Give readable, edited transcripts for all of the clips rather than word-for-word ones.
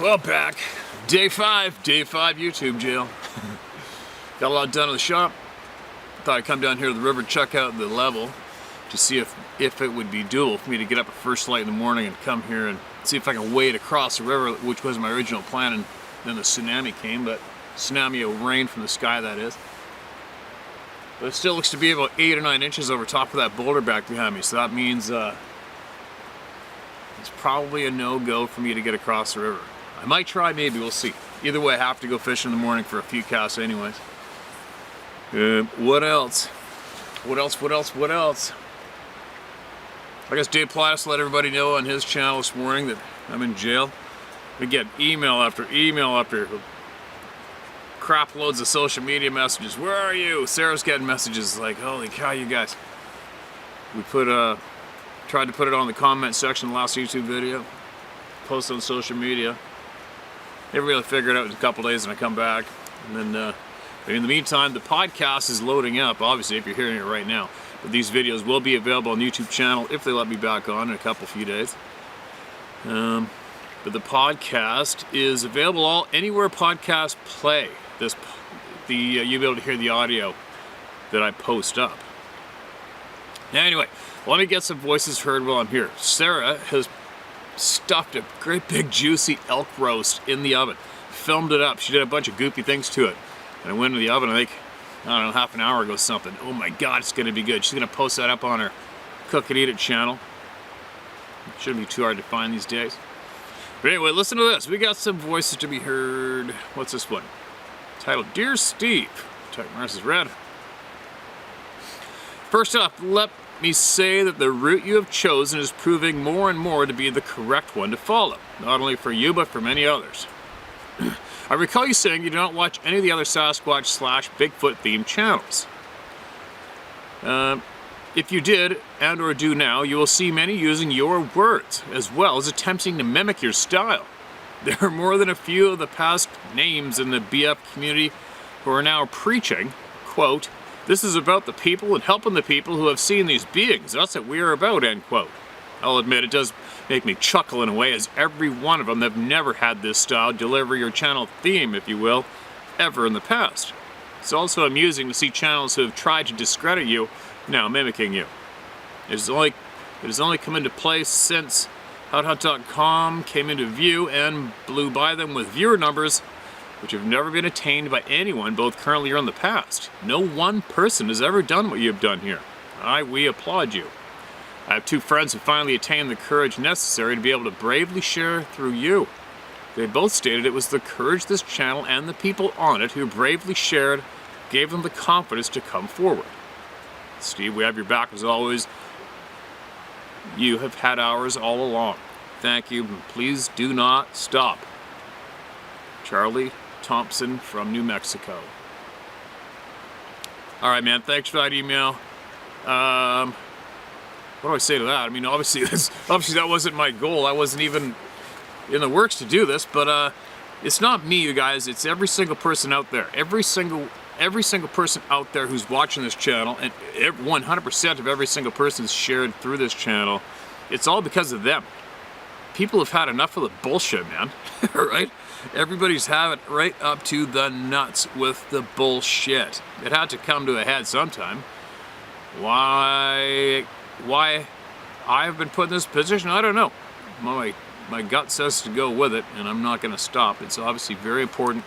Well, back. Day 5 YouTube jail. Got a lot done at the shop. Thought I'd come down here to the river, check out the level to see if it would be doable for me to get up at first light in the morning and come here and see if I can wade across the river, which was my original plan, and then the tsunami came, but tsunami of rain from the sky, that is. But it still looks to be about 8 or 9 inches over top of that boulder back behind me, so that means it's probably a no-go for me to get across the river. I might try, maybe, we'll see. Either way, I have to go fishing in the morning for a few casts anyways. What else? What else? I guess Dave Plattis let everybody know on his channel this morning that I'm in jail. We get email after crap loads of social media messages. Where are you? Sarah's getting messages like, holy cow, you guys. We tried to put it on the comment section of the last YouTube video. Post on social media. Never really figured it out in a couple days and I come back. And then in the meantime, the podcast is loading up, obviously, if you're hearing it right now. But these videos will be available on the YouTube channel if they let me back on in a few days. But the podcast is available anywhere podcasts play. You'll be able to hear the audio that I post up. Anyway, let me get some voices heard while I'm here. Sarah has stuffed a great big juicy elk roast in the oven. Filmed it up. She did a bunch of goopy things to it. And I went into the oven, I don't know, half an hour ago something. Oh my God, it's gonna be good. She's gonna post that up on her Cook and Eat It channel. It shouldn't be too hard to find these days. But anyway, listen to this. We got some voices to be heard. What's this one? Titled, Dear Steve. Check Mars is red. First off, let me say that the route you have chosen is proving more and more to be the correct one to follow. Not only for you, but for many others. I recall you saying you do not watch any of the other Sasquatch/Bigfoot themed channels. If you did, and or do now, you will see many using your words, as well as attempting to mimic your style. There are more than a few of the past names in the BF community who are now preaching, quote, "This is about the people and helping the people who have seen these beings. That's what we are about," end quote. I'll admit it does make me chuckle in a way, as every one of them have never had this style deliver your channel theme, if you will, ever in the past. It's also amusing to see channels who have tried to discredit you now mimicking you. It has only come into place since HotHot.com came into view and blew by them with viewer numbers which have never been attained by anyone, both currently or in the past. No one person has ever done what you have done here. We applaud you. I have 2 friends who finally attained the courage necessary to be able to bravely share through you. They both stated it was the courage this channel and the people on it who bravely shared gave them the confidence to come forward. Steve, we have your back as always. You have had ours all along. Thank you, and please do not stop. Charlie Thompson from New Mexico. All right, man, thanks for that email. What do I say to that? I mean, obviously that wasn't my goal. I wasn't even in the works to do this, but it's not me, you guys. It's every single person out there. Every single person out there who's watching this channel, and 100% of every single person is shared through this channel. It's all because of them. People have had enough of the bullshit, man. Right? Everybody's had it right up to the nuts with the bullshit. It had to come to a head sometime. Why I've been put in this position, I don't know. My gut says to go with it, and I'm not going to stop. It's obviously very important.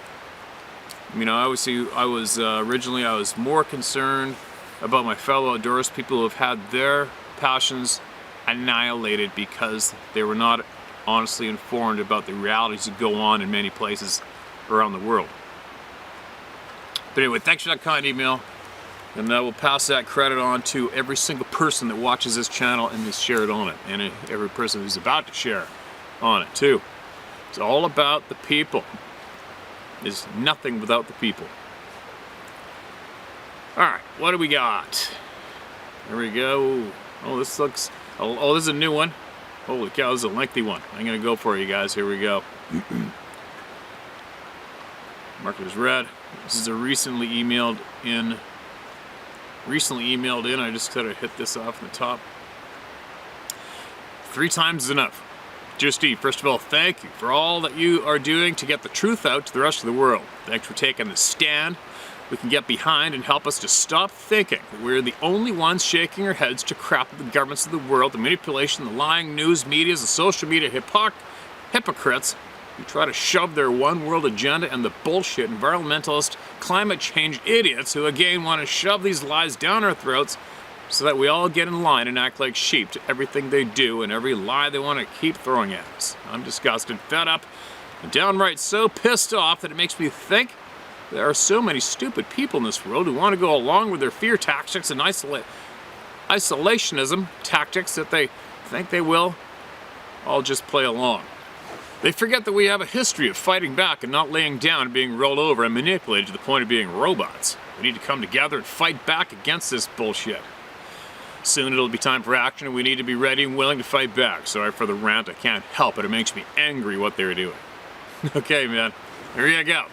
You know, originally I was more concerned about my fellow outdoors people who have had their passions annihilated because they were not honestly informed about the realities that go on in many places around the world. But anyway, thanks for that kind email. And I will pass that credit on to every single person that watches this channel and has shared on it, and every person who's about to share on it too. It's all about the people. There's nothing without the people. Alright, what do we got? There we go. Oh, this looks... Oh, this is a new one. Holy cow, this is a lengthy one. I'm going to go for it, you guys. Here we go. Marker is red. This is a recently emailed in. I just gotta hit this off in the top. 3 times is enough. Dear Steve, first of all, thank you for all that you are doing to get the truth out to the rest of the world. Thanks for taking the stand we can get behind and help us to stop thinking that we're the only ones shaking our heads to crap at the governments of the world, the manipulation, the lying news medias, the social media hypocrites who try to shove their one world agenda, and the bullshit environmentalist climate change idiots who again want to shove these lies down our throats so that we all get in line and act like sheep to everything they do and every lie they want to keep throwing at us. I'm disgusted, fed up, and downright so pissed off that it makes me think there are so many stupid people in this world who want to go along with their fear tactics and isolationism tactics that they think they will all just play along. They forget that we have a history of fighting back and not laying down and being rolled over and manipulated to the point of being robots. We need to come together and fight back against this bullshit. Soon it'll be time for action, and we need to be ready and willing to fight back. Sorry for the rant, I can't help it. It makes me angry what they're doing. Okay, man, here you go.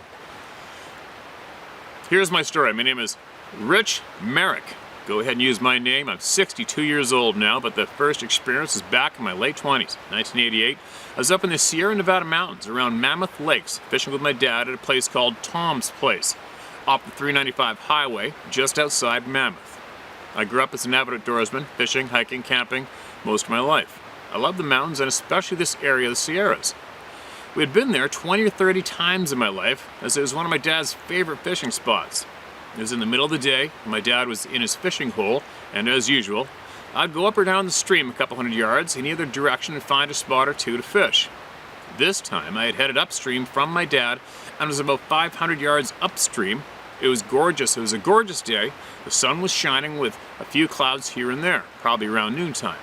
Here's my story. My name is Rich Merrick. Go ahead and use my name. I'm 62 years old now, but the first experience is back in my late 20s. 1988, I was up in the Sierra Nevada mountains around Mammoth Lakes, fishing with my dad at a place called Tom's Place, off the 395 highway, just outside Mammoth. I grew up as an avid outdoorsman, fishing, hiking, camping, most of my life. I love the mountains and especially this area of the Sierras. We had been there 20 or 30 times in my life, as it was one of my dad's favorite fishing spots. It was in the middle of the day, and my dad was in his fishing hole, and as usual, I'd go up or down the stream a couple hundred yards in either direction and find a spot or two to fish. This time, I had headed upstream from my dad and was about 500 yards upstream. It was gorgeous. It was a gorgeous day. The sun was shining with a few clouds here and there, probably around noontime.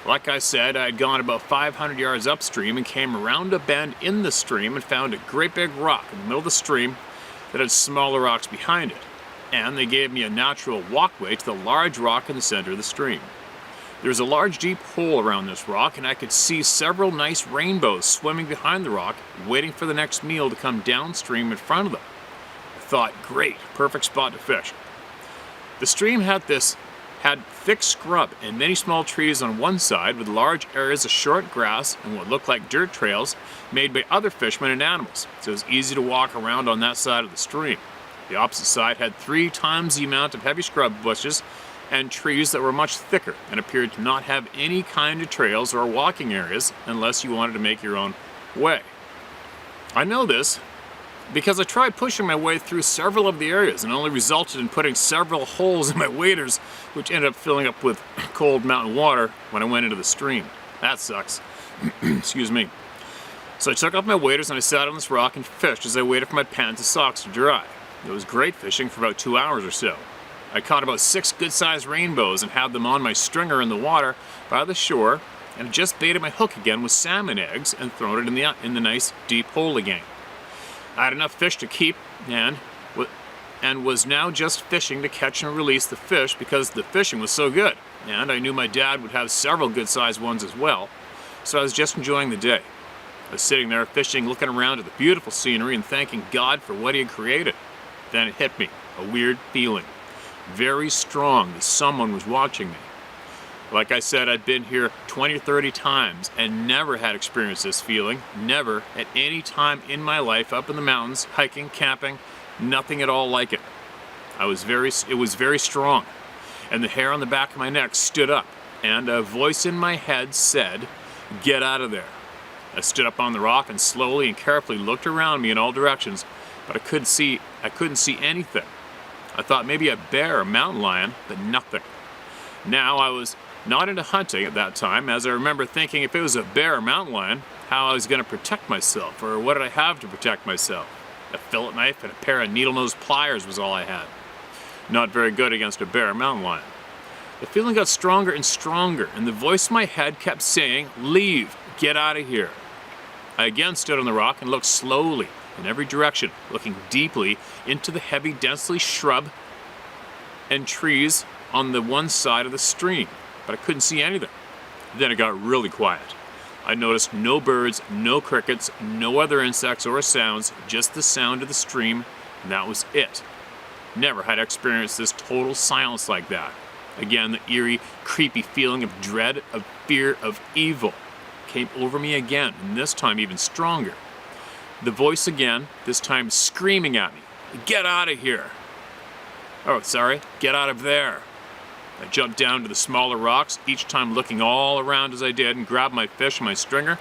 Like I said, I had gone about 500 yards upstream and came around a bend in the stream and found a great big rock in the middle of the stream that had smaller rocks behind it. And they gave me a natural walkway to the large rock in the center of the stream. There was a large deep hole around this rock, and I could see several nice rainbows swimming behind the rock, waiting for the next meal to come downstream in front of them. I thought, great, perfect spot to fish. The stream had thick scrub and many small trees on one side with large areas of short grass and what looked like dirt trails made by other fishermen and animals, so it was easy to walk around on that side of the stream. The opposite side had 3 times the amount of heavy scrub bushes and trees that were much thicker and appeared to not have any kind of trails or walking areas unless you wanted to make your own way. I know this because I tried pushing my way through several of the areas and only resulted in putting several holes in my waders, which ended up filling up with cold mountain water when I went into the stream. That sucks. Excuse me. So I took off my waders and I sat on this rock and fished as I waited for my pants and socks to dry. It was great fishing for about 2 hours or so. I caught about 6 good-sized rainbows and had them on my stringer in the water by the shore, and just baited my hook again with salmon eggs and thrown it in the nice deep hole again. I had enough fish to keep and was now just fishing to catch and release the fish because the fishing was so good, and I knew my dad would have several good-sized ones as well, so I was just enjoying the day. I was sitting there fishing, looking around at the beautiful scenery and thanking God for what he had created. Then it hit me, a weird feeling, very strong, that someone was watching me. Like I said, I'd been here 20 or 30 times and never had experienced this feeling, never at any time in my life up in the mountains, hiking, camping, nothing at all like it. It was very strong, and the hair on the back of my neck stood up, and a voice in my head said, "Get out of there." I stood up on the rock and slowly and carefully looked around me in all directions, but I couldn't see anything. I thought maybe a bear or mountain lion, but nothing. Now, I was not into hunting at that time, as I remember thinking if it was a bear or mountain lion, how I was going to protect myself, or what did I have to protect myself? A fillet knife and a pair of needle-nose pliers was all I had. Not very good against a bear or mountain lion. The feeling got stronger and stronger, and the voice in my head kept saying, "Leave, get out of here." I again stood on the rock and looked slowly in every direction, looking deeply into the heavy, densely shrub and trees on the one side of the stream, but I couldn't see anything. Then it got really quiet. I noticed no birds, no crickets, no other insects or sounds, just the sound of the stream, and that was it. Never had I experienced this total silence like that. Again, the eerie, creepy feeling of dread, of fear, of evil. came over me again, and this time even stronger. The voice again, this time screaming at me, "Get out of here!" Oh, sorry, get out of there. I jumped down to the smaller rocks, each time looking all around as I did, and grabbed my fish and my stringer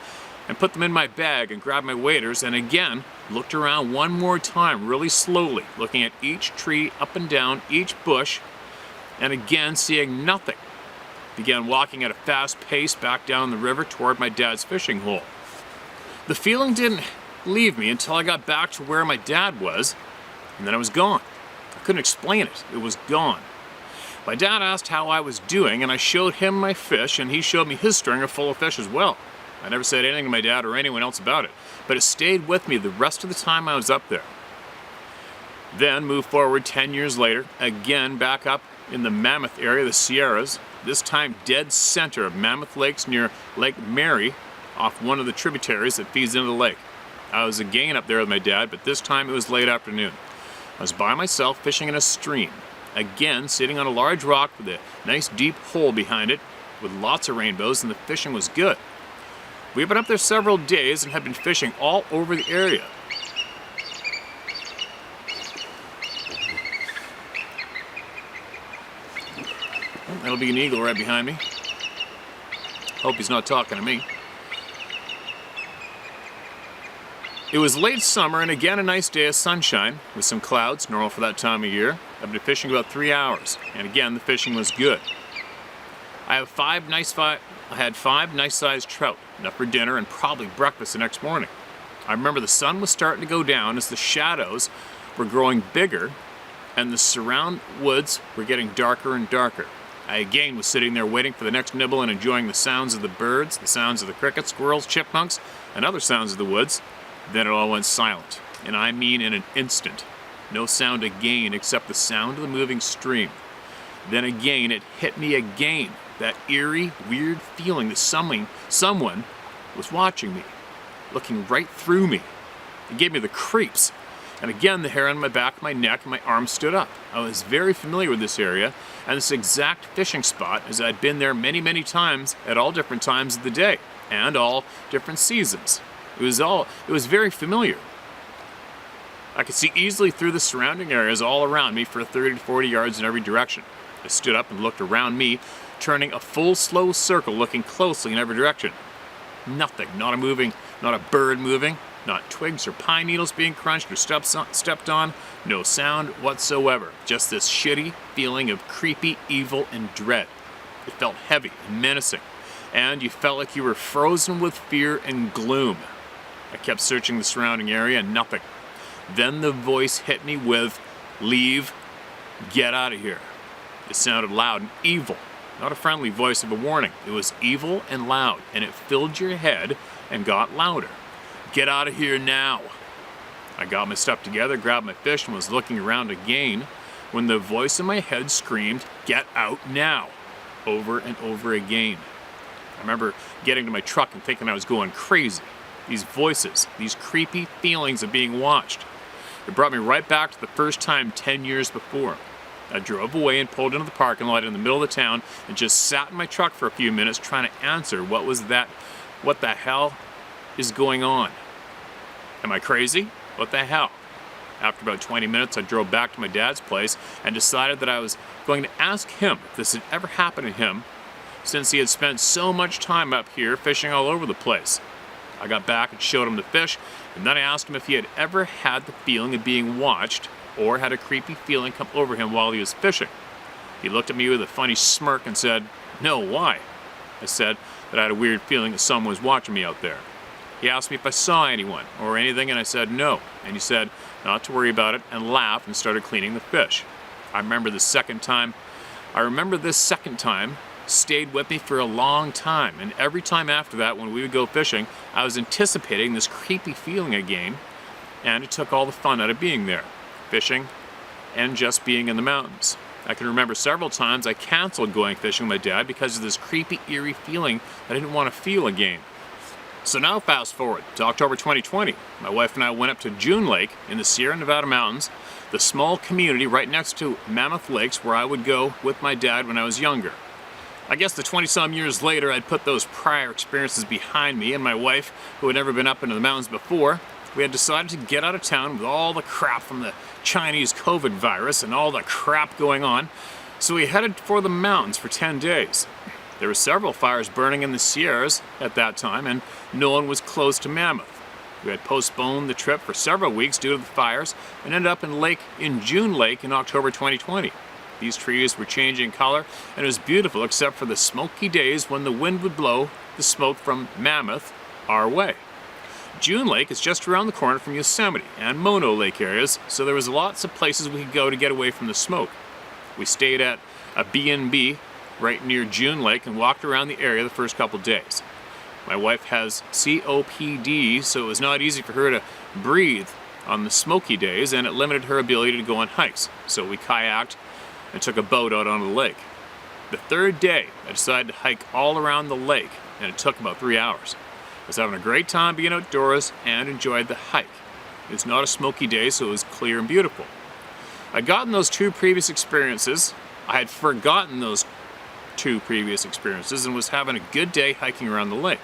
and put them in my bag and grabbed my waders, and again looked around one more time really slowly, looking at each tree, up and down, each bush, and again seeing nothing. Began walking at a fast pace back down the river toward my dad's fishing hole. The feeling didn't leave me until I got back to where my dad was, and then it was gone. I couldn't explain it. It was gone. My dad asked how I was doing, and I showed him my fish, and he showed me his stringer full of fish as well. I never said anything to my dad or anyone else about it, but it stayed with me the rest of the time I was up there. Then, move forward 10 years later, again back up in the Mammoth area, the Sierras, this time dead center of Mammoth Lakes near Lake Mary, off one of the tributaries that feeds into the lake. I was again up there with my dad, but this time it was late afternoon. I was by myself fishing in a stream, again sitting on a large rock with a nice deep hole behind it with lots of rainbows, and the fishing was good. We had been up there several days and had been fishing all over the area. Well, that'll be an eagle right behind me. Hope he's not talking to me. It was late summer and again a nice day of sunshine with some clouds, normal for that time of year. I've been fishing about 3 hours, and again the fishing was good. I had 5 nice-sized trout, enough for dinner and probably breakfast the next morning. I remember the sun was starting to go down as the shadows were growing bigger and the surround woods were getting darker and darker. I again was sitting there waiting for the next nibble and enjoying the sounds of the birds, the sounds of the crickets, squirrels, chipmunks, and other sounds of the woods. Then it all went silent, and I mean in an instant. No sound again except the sound of the moving stream. Then again it hit me again, that eerie, weird feeling that someone was watching me, looking right through me. It gave me the creeps. And again the hair on my back, my neck, and my arms stood up. I was very familiar with this area and this exact fishing spot, as I'd been there many, many times at all different times of the day and all different seasons. It was very familiar. I could see easily through the surrounding areas all around me for 30 to 40 yards in every direction. I stood up and looked around me, turning a full slow circle, looking closely in every direction. Nothing, not a bird moving, not twigs or pine needles being crunched or stepped on, no sound whatsoever. Just this shitty feeling of creepy evil and dread. It felt heavy and menacing, and you felt like you were frozen with fear and gloom. I kept searching the surrounding area and nothing. Then the voice hit me with, "Leave, get out of here." It sounded loud and evil, not a friendly voice of a warning. It was evil and loud, and it filled your head and got louder. "Get out of here now." I got my stuff together, grabbed my fish, and was looking around again when the voice in my head screamed, "Get out now," over and over again. I remember getting to my truck and thinking I was going crazy. These voices, these creepy feelings of being watched. It brought me right back to the first time 10 years before. I drove away and pulled into the parking lot in the middle of the town and just sat in my truck for a few minutes trying to answer what the hell is going on? Am I crazy? What the hell? After about 20 minutes, I drove back to my dad's place and decided that I was going to ask him if this had ever happened to him, since he had spent so much time up here fishing all over the place. I got back and showed him the fish, and then I asked him if he had ever had the feeling of being watched or had a creepy feeling come over him while he was fishing. He looked at me with a funny smirk and said, "No, why?" I said that I had a weird feeling that someone was watching me out there. He asked me if I saw anyone or anything, and I said no. And he said not to worry about it and laughed and started cleaning the fish. I remember this second time stayed with me for a long time, and every time after that when we would go fishing, I was anticipating this creepy feeling again, and it took all the fun out of being there, fishing and just being in the mountains. I can remember several times I canceled going fishing with my dad because of this creepy, eerie feeling I didn't want to feel again. So now fast forward to October 2020. My wife and I went up to June Lake in the Sierra Nevada mountains, the small community right next to Mammoth Lakes where I would go with my dad when I was younger. I guess the 20-some years later, I'd put those prior experiences behind me, and my wife, who had never been up into the mountains before, we had decided to get out of town with all the crap from the Chinese COVID virus and all the crap going on, so we headed for the mountains for 10 days. There were several fires burning in the Sierras at that time, and no one was close to Mammoth. We had postponed the trip for several weeks due to the fires and ended up in June Lake in October 2020. These trees were changing color, and it was beautiful except for the smoky days when the wind would blow the smoke from Mammoth our way. June Lake is just around the corner from Yosemite and Mono Lake areas, so there was lots of places we could go to get away from the smoke. We stayed at a B&B right near June Lake and walked around the area the first couple days. My wife has COPD, so it was not easy for her to breathe on the smoky days, and it limited her ability to go on hikes, so we kayaked and took a boat out onto the lake. The third day, I decided to hike all around the lake, and it took about 3 hours. I was having a great time being outdoors and enjoyed the hike. It was not a smoky day, so it was clear and beautiful. I'd gotten those two previous experiences. I had forgotten those two previous experiences and was having a good day hiking around the lake.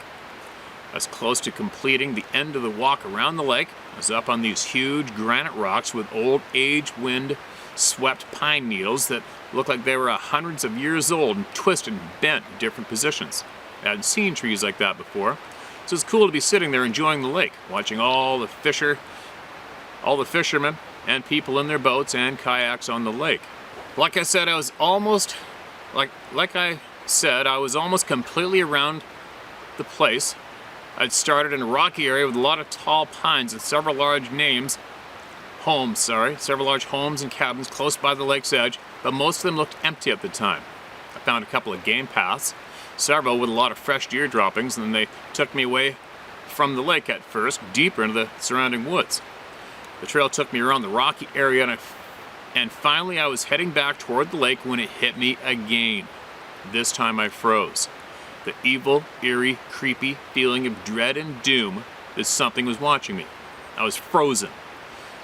I was close to completing the end of the walk around the lake. I was up on these huge granite rocks with old wind swept pine needles that looked like they were hundreds of years old and twisted and bent in different positions. I hadn't seen trees like that before, so it's cool to be sitting there enjoying the lake, watching all the fishermen and people in their boats and kayaks on the lake. Like I said, I was almost completely around the place. I'd started in a rocky area with a lot of tall pines and several large homes and cabins close by the lake's edge, but most of them looked empty at the time. I found a couple of game paths, several with a lot of fresh deer droppings, and then they took me away from the lake at first, deeper into the surrounding woods. The trail took me around the rocky area, and finally I was heading back toward the lake when it hit me again. This time I froze. The evil, eerie, creepy feeling of dread and doom that something was watching me. I was frozen.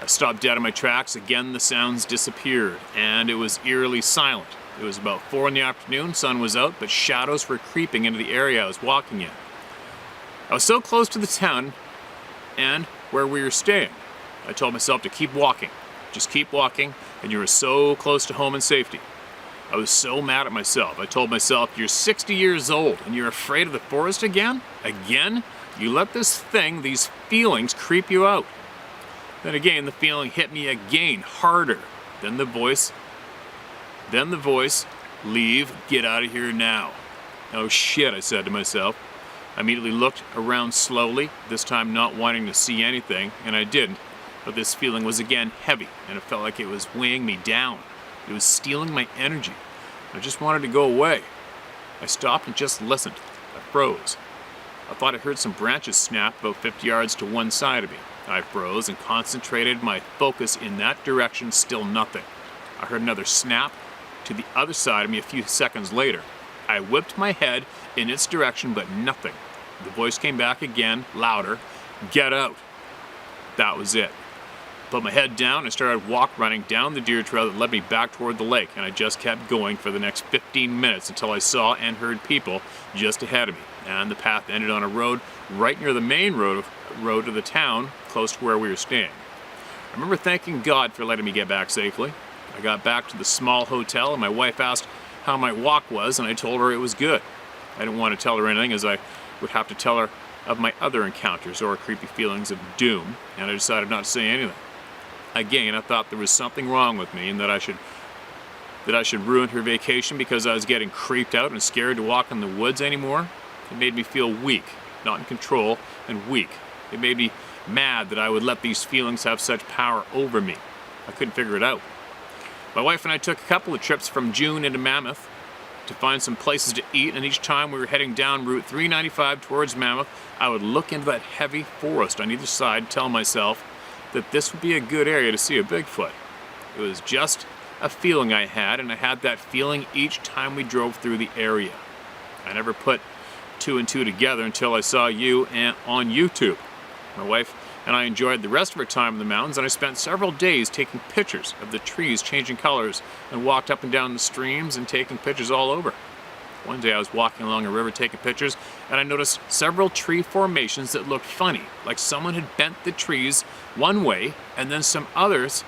I stopped dead in my tracks. Again, the sounds disappeared, and it was eerily silent. It was about 4 in the afternoon, sun was out, but shadows were creeping into the area I was walking in. I was so close to the town and where we were staying. I told myself to keep walking. Just keep walking, and you are so close to home and safety. I was so mad at myself. I told myself, you're 60 years old, and you're afraid of the forest again? Again? You let these feelings creep you out. Then again, the feeling hit me again, harder. Then the voice, leave, get out of here now. Oh shit, I said to myself. I immediately looked around slowly, this time not wanting to see anything, and I didn't. But this feeling was again heavy, and it felt like it was weighing me down. It was stealing my energy. I just wanted to go away. I stopped and just listened. I froze. I thought I heard some branches snap about 50 yards to one side of me. I froze and concentrated my focus in that direction, still nothing. I heard another snap to the other side of me a few seconds later. I whipped my head in its direction, but nothing. The voice came back again, louder. Get out. That was it. Put my head down and started running down the deer trail that led me back toward the lake, and I just kept going for the next 15 minutes until I saw and heard people just ahead of me, and the path ended on a road right near the main road to the town, close to where we were staying. I remember thanking God for letting me get back safely. I got back to the small hotel, and my wife asked how my walk was, and I told her it was good. I didn't want to tell her anything, as I would have to tell her of my other encounters or creepy feelings of doom, and I decided not to say anything. Again, I thought there was something wrong with me and that I should ruin her vacation because I was getting creeped out and scared to walk in the woods anymore. It made me feel weak, not in control, and weak. It made me mad that I would let these feelings have such power over me. I couldn't figure it out. My wife and I took a couple of trips from June into Mammoth to find some places to eat, and each time we were heading down Route 395 towards Mammoth, I would look into that heavy forest on either side and tell myself that this would be a good area to see a Bigfoot. It was just a feeling I had, and I had that feeling each time we drove through the area. I never put two and two together until I saw you on YouTube. My wife and I enjoyed the rest of our time in the mountains, and I spent several days taking pictures of the trees changing colors and walked up and down the streams and taking pictures all over. One day I was walking along a river taking pictures, and I noticed several tree formations that looked funny, like someone had bent the trees one way and then some others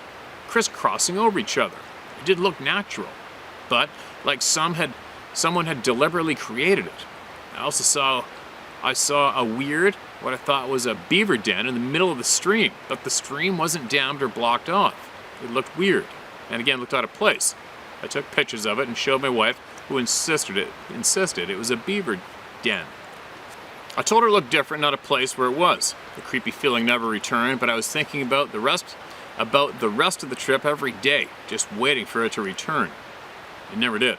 crisscrossing over each other. It did look natural, but like someone had deliberately created it. I saw a weird, what I thought was a beaver den in the middle of the stream, but the stream wasn't dammed or blocked off. It looked weird, and again looked out of place. I took pictures of it and showed my wife, who insisted it was a beaver den. I told her it looked different, not a place where it was. The creepy feeling never returned, but I was thinking about the rest of the trip every day, just waiting for it to return. It never did.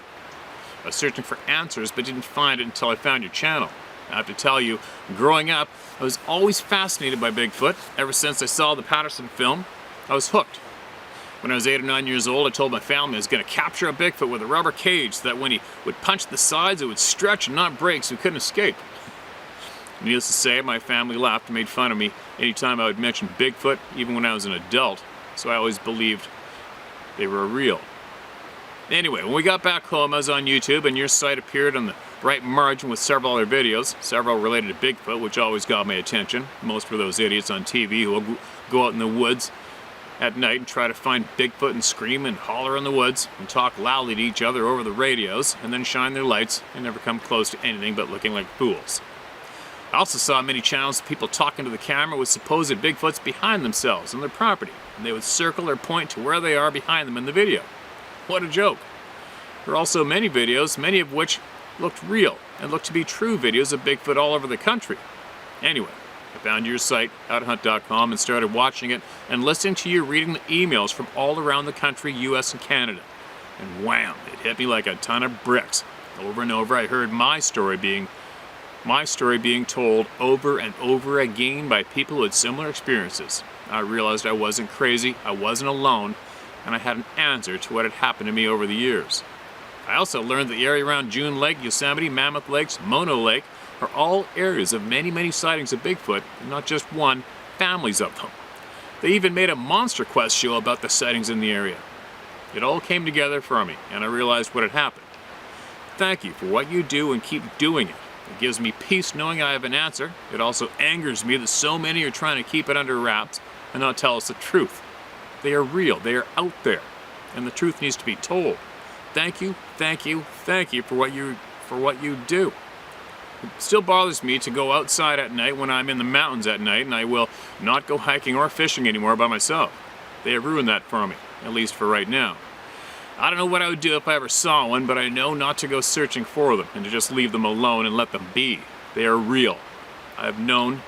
I was searching for answers, but didn't find it until I found your channel. I have to tell you, growing up, I was always fascinated by Bigfoot. Ever since I saw the Patterson film, I was hooked. When I was 8 or 9 years old, I told my family I was going to capture a Bigfoot with a rubber cage so that when he would punch the sides, it would stretch and not break so he couldn't escape. Needless to say, my family laughed and made fun of me anytime I would mention Bigfoot, even when I was an adult, so I always believed they were real. Anyway, when we got back home, I was on YouTube, and your site appeared on the right margin with several other videos, several related to Bigfoot, which always got my attention. Most were those idiots on TV who will go out in the woods at night and try to find Bigfoot and scream and holler in the woods and talk loudly to each other over the radios and then shine their lights and never come close to anything but looking like fools. I also saw many channels of people talking to the camera with supposed Bigfoots behind themselves on their property, and they would circle or point to where they are behind them in the video. What a joke. There were also many videos, many of which looked real and looked to be true videos of Bigfoot all over the country. Anyway, I found your site, howtohunt.com, and started watching it and listening to you reading the emails from all around the country, US and Canada. And wham, it hit me like a ton of bricks. Over and over I heard my story being told over and over again by people who had similar experiences. I realized I wasn't crazy, I wasn't alone, and I had an answer to what had happened to me over the years. I also learned that the area around June Lake, Yosemite, Mammoth Lakes, Mono Lake are all areas of many, many sightings of Bigfoot, and not just one, families of them. They even made a Monster Quest show about the sightings in the area. It all came together for me, and I realized what had happened. Thank you for what you do and keep doing it. It gives me peace knowing I have an answer. It also angers me that so many are trying to keep it under wraps and not tell us the truth. They are real, they are out there, and the truth needs to be told. Thank you, thank you, thank you for what you do. It still bothers me to go outside at night when I'm in the mountains at night, and I will not go hiking or fishing anymore by myself. They have ruined that for me, at least for right now. I don't know what I would do if I ever saw one, but I know not to go searching for them and to just leave them alone and let them be. They are real. I have known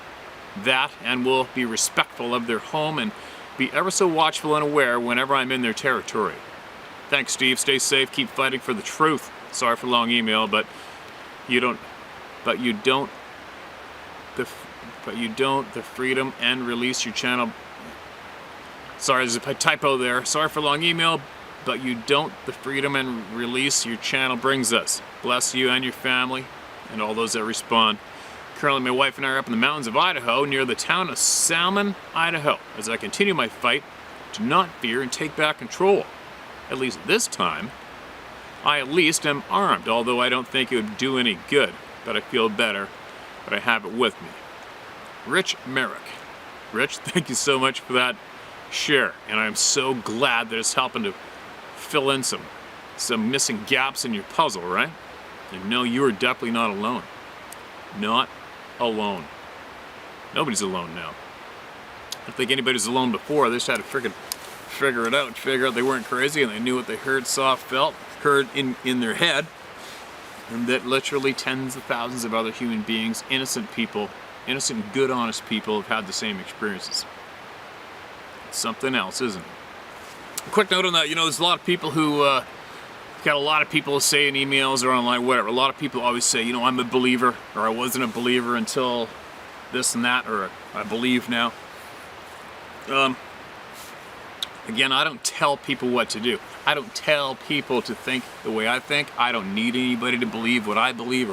that and will be respectful of their home and be ever so watchful and aware whenever I'm in their territory. Thanks, Steve. Stay safe. Keep fighting for the truth. Sorry for the long email, but you don't the freedom and release your channel. Sorry, there's a typo there. Sorry for the long email, but you don't the freedom and release your channel brings us. Bless you and your family and all those that respond. Currently, my wife and I are up in the mountains of Idaho near the town of Salmon, Idaho, as I continue my fight to not fear and take back control. At least this time, I at least am armed, although I don't think it would do any good, but I feel better, but I have it with me. Rich Merrick. Rich, thank you so much for that share, and I'm so glad that it's helping to fill in some missing gaps in your puzzle, right? And no, you are definitely not alone. Not alone. Nobody's alone now. I don't think anybody's alone before. They just had to figure it out, figure out they weren't crazy, and they knew what they heard, saw, felt, heard in their head, and that literally tens of thousands of other human beings, innocent people, innocent, good, honest people have had the same experiences. It's something else, isn't it? A quick note on that, there's a lot of people who, got a lot of people say in emails or online, whatever, a lot of people always say, I'm a believer, or I wasn't a believer until this and that, or I believe now. Again, I don't tell people what to do. I don't tell people to think the way I think. I don't need anybody to believe what I believe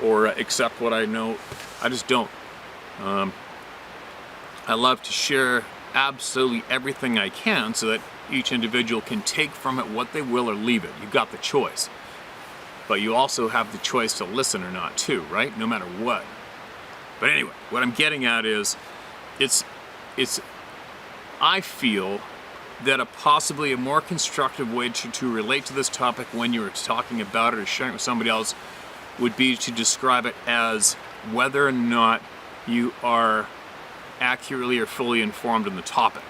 or accept what I know. I just don't. I love to share absolutely everything I can so that each individual can take from it what they will or leave it. You've got the choice. but you also have the choice to listen or not too, right? No matter what. But anyway, what I'm getting at is, I feel that possibly a more constructive way to relate to this topic when you're talking about it or sharing it with somebody else would be to describe it as whether or not you are accurately or fully informed on the topic.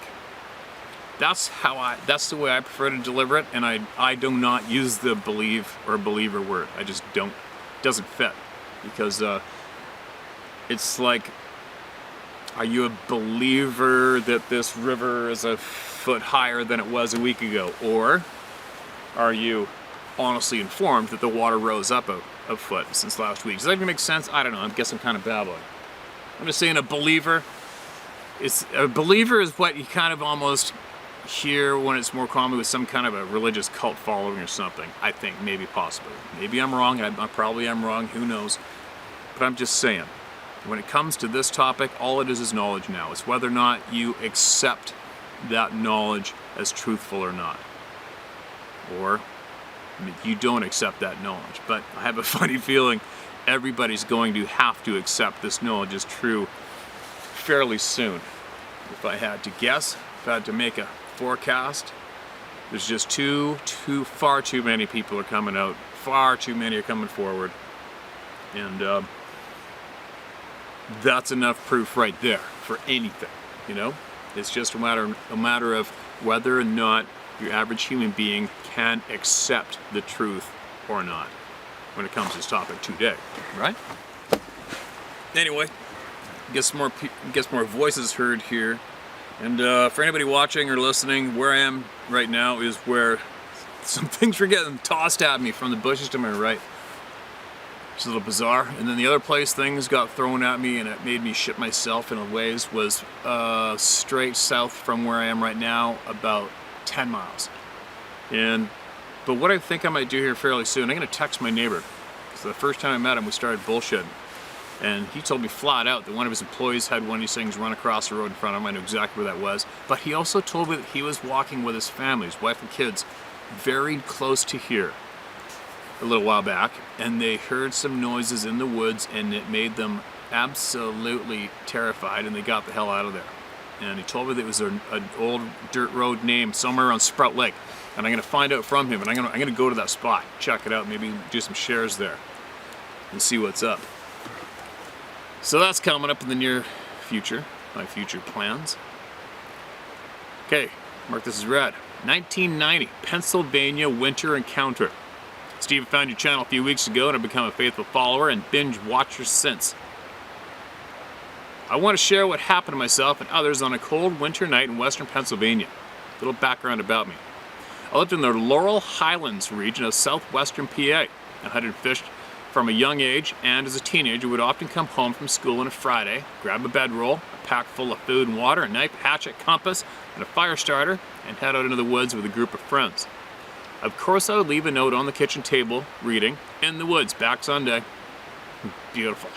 That's the way I prefer to deliver it, and I do not use the believe or believer word. I just don't. It doesn't fit, because it's like, are you a believer that this river is a foot higher than it was a week ago? Or are you honestly informed that the water rose up a foot since last week? Does that even make sense? I don't know. I guess I'm kind of babbling. I'm just saying a believer is what you kind of almost hear when it's more common with some kind of a religious cult following or something. I think, maybe, possibly. Maybe I'm wrong. I probably am wrong. Who knows? But I'm just saying, when it comes to this topic, all it is knowledge now. It's whether or not you accept that knowledge as truthful or not. Or you don't accept that knowledge. But I have a funny feeling everybody's going to have to accept this knowledge as true fairly soon. If I had to guess, if I had to make a forecast, there's just far too many people are coming out. Far too many are coming forward. And that's enough proof right there for anything, you know? It's just a matter of whether or not your average human being can accept the truth or not when it comes to this topic today, right? Anyway, gets more voices heard here. And for anybody watching or listening, where I am right now is where some things were getting tossed at me from the bushes to my right. It's a little bizarre. And then the other place things got thrown at me and it made me shit myself in a ways was straight south from where I am right now, about 10 miles. But what I think I might do here fairly soon, I'm going to text my neighbor. Because the first time I met him, we started bullshitting. And he told me flat out that one of his employees had one of these things run across the road in front of him. I knew exactly where that was. But he also told me that he was walking with his family, his wife and kids, very close to here a little while back. And they heard some noises in the woods and it made them absolutely terrified and they got the hell out of there. And he told me that it was an old dirt road named somewhere around Sprout Lake. And I'm going to find out from him and I'm going to go to that spot, check it out, maybe do some shares there and see what's up. So that's coming up in the near future, my future plans. Okay, mark this as red. 1990, Pennsylvania Winter Encounter. Steve found your channel a few weeks ago and I've become a faithful follower and binge watcher since. I want to share what happened to myself and others on a cold winter night in western Pennsylvania. A little background about me. I lived in the Laurel Highlands region of southwestern PA. I hunted and fished from a young age, and as a teenager would often come home from school on a Friday, grab a bedroll, a pack full of food and water, a knife, hatchet, compass, and a fire starter, and head out into the woods with a group of friends. Of course I would leave a note on the kitchen table, reading, "In the woods, back Sunday." Beautiful.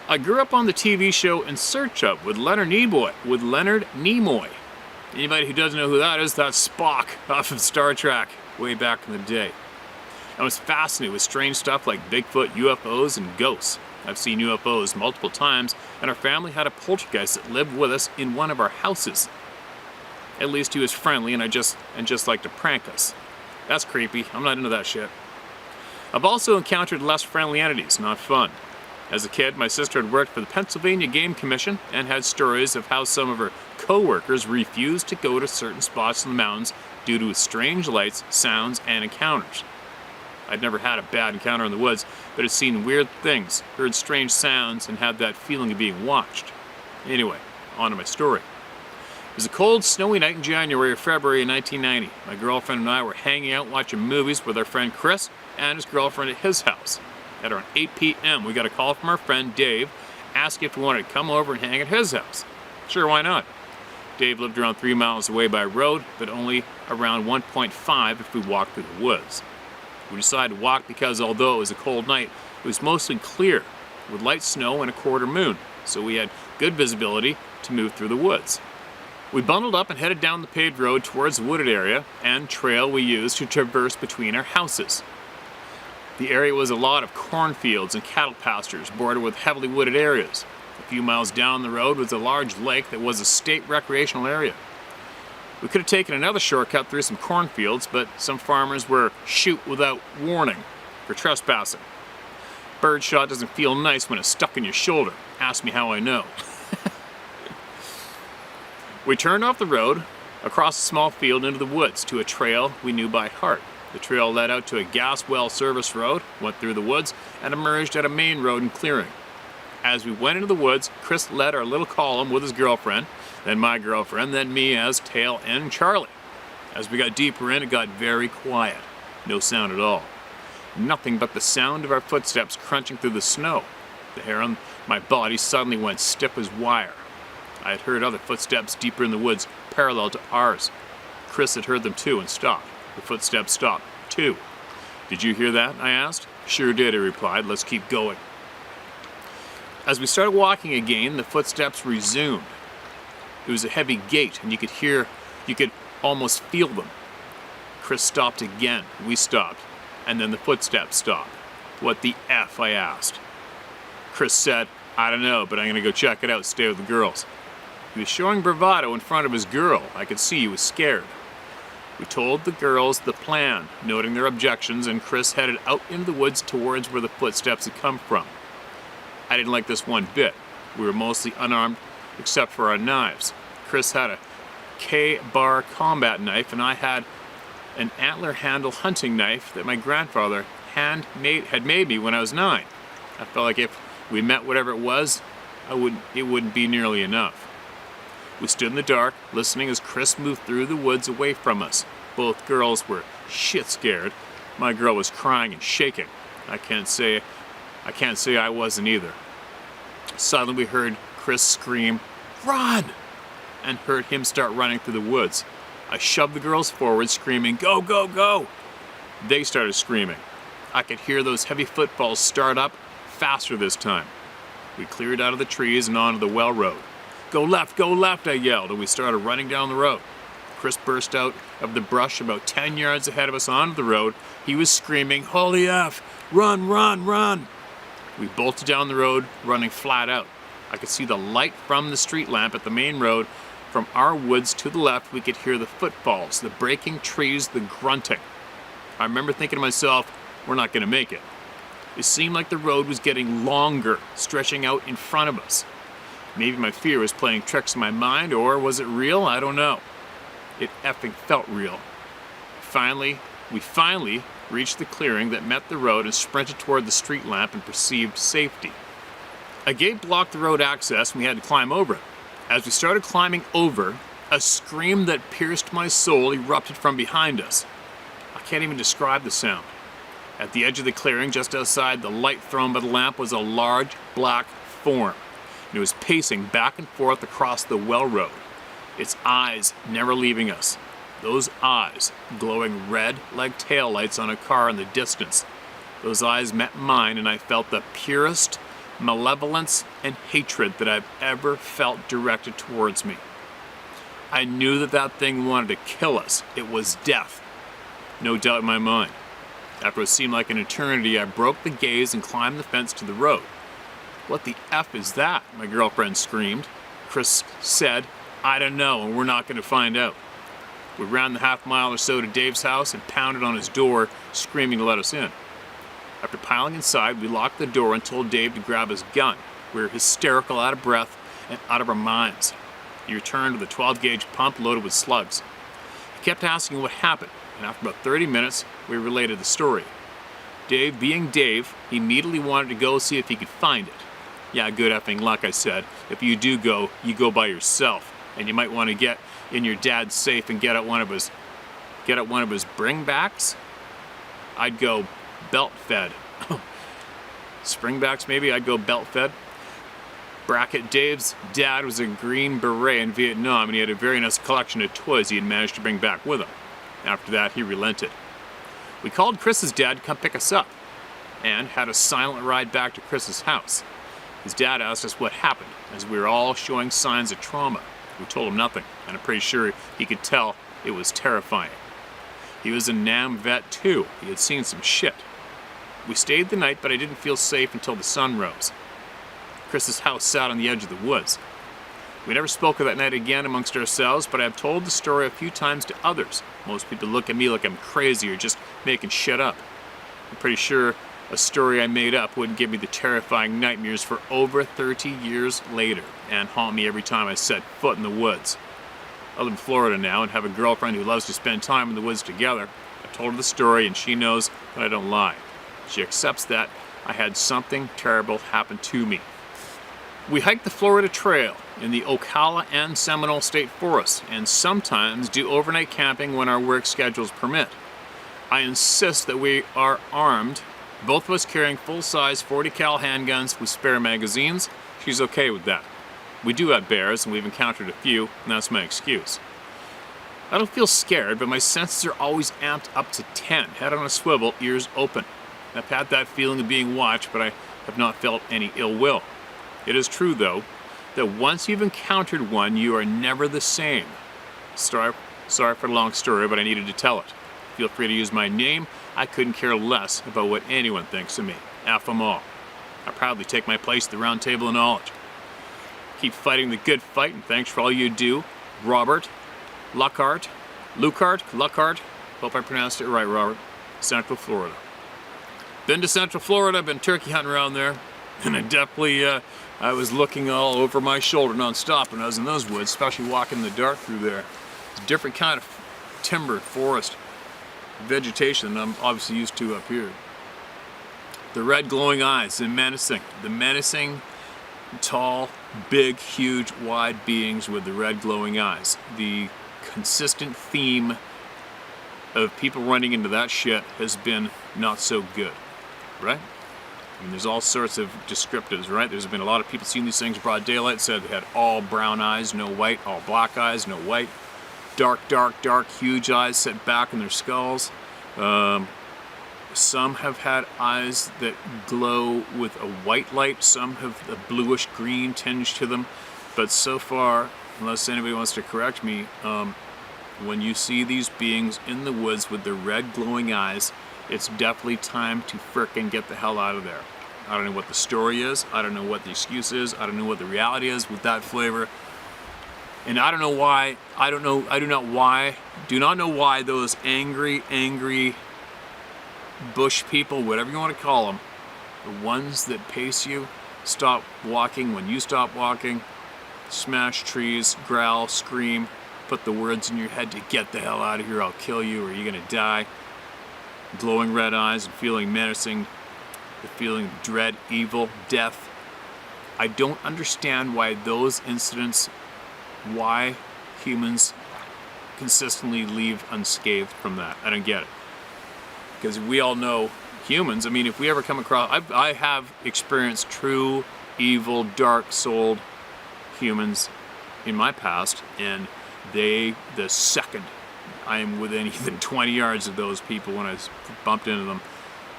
I grew up on the TV show In Search Of with Leonard Nimoy. Anybody who doesn't know who that is, that's Spock off of Star Trek way back in the day. I was fascinated with strange stuff like Bigfoot, UFOs, and ghosts. I've seen UFOs multiple times, and our family had a poltergeist that lived with us in one of our houses. At least he was friendly and just liked to prank us. That's creepy. I'm not into that shit. I've also encountered less friendly entities. Not fun. As a kid, my sister had worked for the Pennsylvania Game Commission and had stories of how some of her co-workers refused to go to certain spots in the mountains due to strange lights, sounds, and encounters. I'd never had a bad encounter in the woods, but had seen weird things, heard strange sounds, and had that feeling of being watched. Anyway, on to my story. It was a cold, snowy night in January or February of 1990. My girlfriend and I were hanging out watching movies with our friend Chris and his girlfriend at his house. At around 8 p.m., we got a call from our friend Dave, asking if we wanted to come over and hang at his house. Sure, why not? Dave lived around 3 miles away by road, but only around 1.5 if we walked through the woods. We decided to walk because although it was a cold night, it was mostly clear, with light snow and a quarter moon, so we had good visibility to move through the woods. We bundled up and headed down the paved road towards the wooded area and trail we used to traverse between our houses. The area was a lot of cornfields and cattle pastures bordered with heavily wooded areas. A few miles down the road was a large lake that was a state recreational area. We could have taken another shortcut through some cornfields, but some farmers were shoot without warning for trespassing. Birdshot doesn't feel nice when it's stuck in your shoulder. Ask me how I know. We turned off the road, across a small field into the woods to a trail we knew by heart. The trail led out to a gas well service road, went through the woods, and emerged at a main road and clearing. As we went into the woods, Chris led our little column with his girlfriend, then my girlfriend, then me as tail and Charlie. As we got deeper in, it got very quiet. No sound at all. Nothing but the sound of our footsteps crunching through the snow. The hair on my body suddenly went stiff as wire. I had heard other footsteps deeper in the woods, parallel to ours. Chris had heard them too and stopped. The footsteps stopped, too. Did you hear that? I asked. Sure did, he replied. Let's keep going. As we started walking again, the footsteps resumed. It was a heavy gait, and you could almost feel them. Chris stopped again. We stopped. And then the footsteps stopped. What the F? I asked. Chris said, I don't know, but I'm going to go check it out, stay with the girls. He was showing bravado in front of his girl. I could see he was scared. We told the girls the plan, noting their objections, and Chris headed out into the woods towards where the footsteps had come from. I didn't like this one bit. We were mostly unarmed, except for our knives. Chris had a K-bar combat knife, and I had an antler handle hunting knife that my grandfather had made me when I was 9. I felt like if we met whatever it was, it wouldn't be nearly enough. We stood in the dark, listening as Chris moved through the woods away from us. Both girls were shit scared. My girl was crying and shaking. I can't say I wasn't either. Suddenly we heard Chris scream, "Run!" and heard him start running through the woods. I shoved the girls forward, screaming, "Go, go, go!" They started screaming. I could hear those heavy footfalls start up faster this time. We cleared out of the trees and onto the well road. Go left, I yelled, and we started running down the road. Chris burst out of the brush about 10 yards ahead of us onto the road. He was screaming, "Holy F! Run, run, run!" We bolted down the road, running flat out. I could see the light from the street lamp at the main road. From our woods to the left, we could hear the footfalls, the breaking trees, the grunting. I remember thinking to myself, we're not going to make it. It seemed like the road was getting longer, stretching out in front of us. Maybe my fear was playing tricks in my mind, or was it real? I don't know. It effing felt real. We finally reached the clearing that met the road and sprinted toward the street lamp and perceived safety. A gate blocked the road access and we had to climb over it. As we started climbing over, a scream that pierced my soul erupted from behind us. I can't even describe the sound. At the edge of the clearing, just outside the light thrown by the lamp, was a large black form. It was pacing back and forth across the well road, its eyes never leaving us. Those eyes glowing red like taillights on a car in the distance. Those eyes met mine and I felt the purest malevolence and hatred that I've ever felt directed towards me. I knew that thing wanted to kill us. It was death. No doubt in my mind. After what seemed like an eternity, I broke the gaze and climbed the fence to the road. What the F is that? My girlfriend screamed. Chris said, I don't know, and we're not going to find out. We ran the half mile or so to Dave's house and pounded on his door, screaming to let us in. After piling inside, we locked the door and told Dave to grab his gun. We were hysterical, out of breath, and out of our minds. He returned with a 12-gauge pump loaded with slugs. He kept asking what happened, and after about 30 minutes, we related the story. Dave, being Dave, he immediately wanted to go see if he could find it. Yeah, good effing luck, I said. If you do go, you go by yourself, and you might want to get in your dad's safe and get out one of his bringbacks. I'd go belt-fed. Springbacks, maybe. I'd go belt-fed. Bracket, Dave's dad was a Green Beret in Vietnam, and he had a very nice collection of toys he had managed to bring back with him. After that, he relented. We called Chris's dad to come pick us up, and had a silent ride back to Chris's house. His dad asked us what happened, as we were all showing signs of trauma. We told him nothing, and I'm pretty sure he could tell it was terrifying. He was a NAM vet too. He had seen some shit. We stayed the night, but I didn't feel safe until the sun rose. Chris's house sat on the edge of the woods. We never spoke of that night again amongst ourselves, but I have told the story a few times to others. Most people look at me like I'm crazy or just making shit up. I'm pretty sure a story I made up wouldn't give me the terrifying nightmares for over 30 years later and haunt me every time I set foot in the woods. I live in Florida now and have a girlfriend who loves to spend time in the woods together. I told her the story and she knows that I don't lie. She accepts that I had something terrible happen to me. We hike the Florida Trail in the Ocala and Seminole State Forests and sometimes do overnight camping when our work schedules permit. I insist that we are armed, both of us carrying full-size 40 cal handguns with spare magazines. She's okay with that. We do have bears and we've encountered a few, and that's my excuse. I don't feel scared, but my senses are always amped up to 10, head on a swivel, ears open. I've had that feeling of being watched, but I have not felt any ill will. It is true, though, that once you've encountered one, you are never the same. Sorry for the long story, but I needed to tell it. Feel free to use my name. I couldn't care less about what anyone thinks of me. F them all. I proudly take my place at the round table of knowledge. Keep fighting the good fight, and thanks for all you do. Robert Luckhart. Hope I pronounced it right, Robert. Central Florida. Been to Central Florida, been turkey hunting around there, and I definitely, I was looking all over my shoulder non-stop when I was in those woods, especially walking in the dark through there. It's a different kind of timber, forest, vegetation than I'm obviously used to up here. The red glowing eyes, the menacing, tall, big, huge, wide beings with the red glowing eyes. The consistent theme of people running into that shit has been not so good, right? I mean, there's all sorts of descriptives, right? There's been a lot of people seeing these things broad daylight, said they had all brown eyes, no white, all black eyes, no white, dark, huge eyes set back in their skulls. Some have had eyes that glow with a white light, some have a bluish green tinge to them, but so far, unless anybody wants to correct me, when you see these beings in the woods with their red glowing eyes, it's definitely time to frickin' get the hell out of there. I don't know what the story is, I don't know what the excuse is, I don't know what the reality is with that flavor, and I don't know why, do not know why those angry bush people, whatever you want to call them, the ones that pace you, stop walking when you stop walking, smash trees, growl, scream, put the words in your head to get the hell out of here, I'll kill you or you're gonna die. Glowing red eyes and feeling menacing, the feeling of dread, evil, death. I don't understand why those incidents, why humans consistently leave unscathed from that. I don't get it. Because we all know humans, I mean, if we ever come across, I have experienced true, evil, dark-souled humans in my past, and the second I am within even 20 yards of those people when I bumped into them,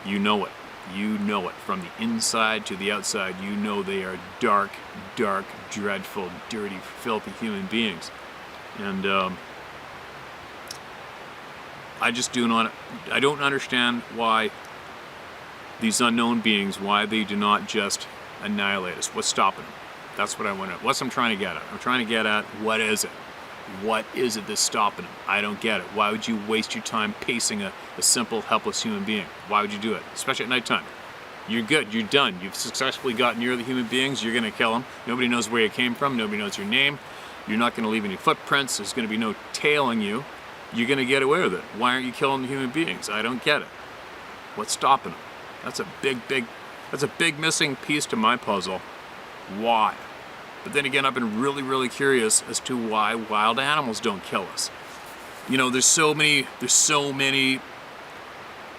you know it. You know it. From the inside to the outside, you know they are dark, dreadful, dirty, filthy human beings. And I don't understand why these unknown beings, why they do not just annihilate us. What's stopping them? That's what I want to, what's I'm trying to get at. I'm trying to get at, what is it? What is it that's stopping them? I don't get it. Why would you waste your time pacing a simple, helpless human being? Why would you do it? Especially at nighttime. You're good. You're done. You've successfully gotten near the human beings. You're going to kill them. Nobody knows where you came from. Nobody knows your name. You're not going to leave any footprints. There's going to be no tailing you. You're going to get away with it. Why aren't you killing the human beings? I don't get it. What's stopping them? That's a big missing piece to my puzzle. Why? But then again, I've been really curious as to why wild animals don't kill us. You know, there's so many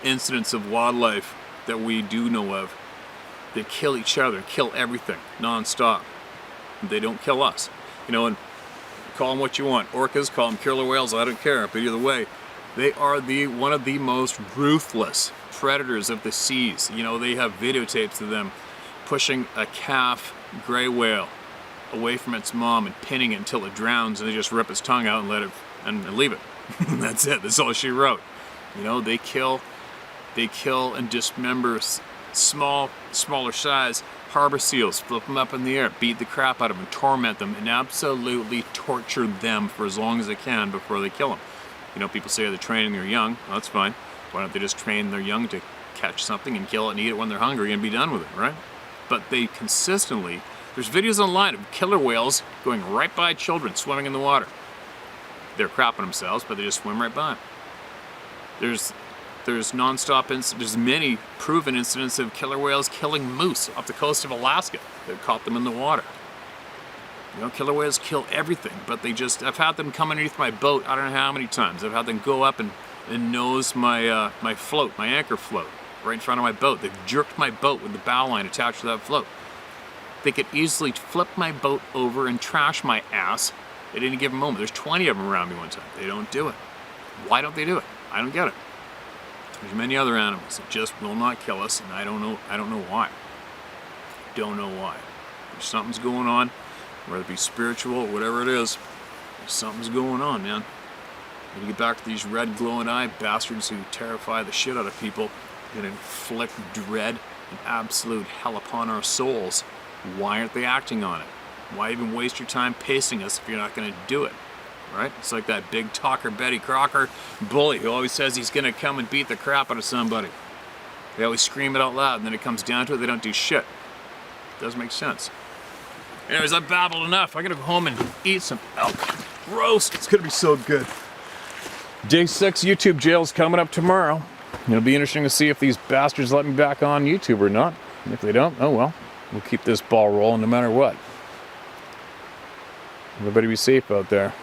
incidents of wildlife that we do know of that kill each other, kill everything, non-stop. They don't kill us. You know, and call them what you want. Orcas, call them killer whales, I don't care. But either way, they are one of the most ruthless predators of the seas. You know, they have videotapes of them pushing a calf gray whale away from its mom and pinning it until it drowns, and they just rip its tongue out and let it and leave it. That's it. That's all she wrote. You know, they kill and dismember smaller size harbor seals, flip them up in the air, beat the crap out of them, torment them, and absolutely torture them for as long as they can before they kill them. You know, people say they're training their young. Well, that's fine. Why don't they just train their young to catch something and kill it and eat it when they're hungry and be done with it, right? But they consistently, there's videos online of killer whales going right by children swimming in the water. They're crapping themselves, but they just swim right by. There's non-stop there's many proven incidents of killer whales killing moose off the coast of Alaska that caught them in the water. You know, killer whales kill everything, but I've had them come underneath my boat, I don't know how many times. I've had them go up and nose my float, my anchor float, right in front of my boat. They've jerked my boat with the bow line attached to that float. They could easily flip my boat over and trash my ass at any given moment. There's 20 of them around me one time. They don't do it. Why don't they do it? I don't get it. There's many other animals that just will not kill us, and I don't know why. Don't know why. There's something's going on, whether it be spiritual or whatever it is. Something's going on, man. We get back to these red glowing eye bastards who terrify the shit out of people and inflict dread and absolute hell upon our souls. Why aren't they acting on it? Why even waste your time pacing us if you're not going to do it? Right? It's like that big talker Betty Crocker bully who always says he's going to come and beat the crap out of somebody. They always scream it out loud, and then it comes down to it, they don't do shit. It doesn't make sense. Anyways, I've babbled enough. I'm going to go home and eat some elk roast. It's going to be so good. Day 6 YouTube jail's coming up tomorrow. It'll be interesting to see if these bastards let me back on YouTube or not. If they don't, oh well. We'll keep this ball rolling no matter what. Everybody be safe out there.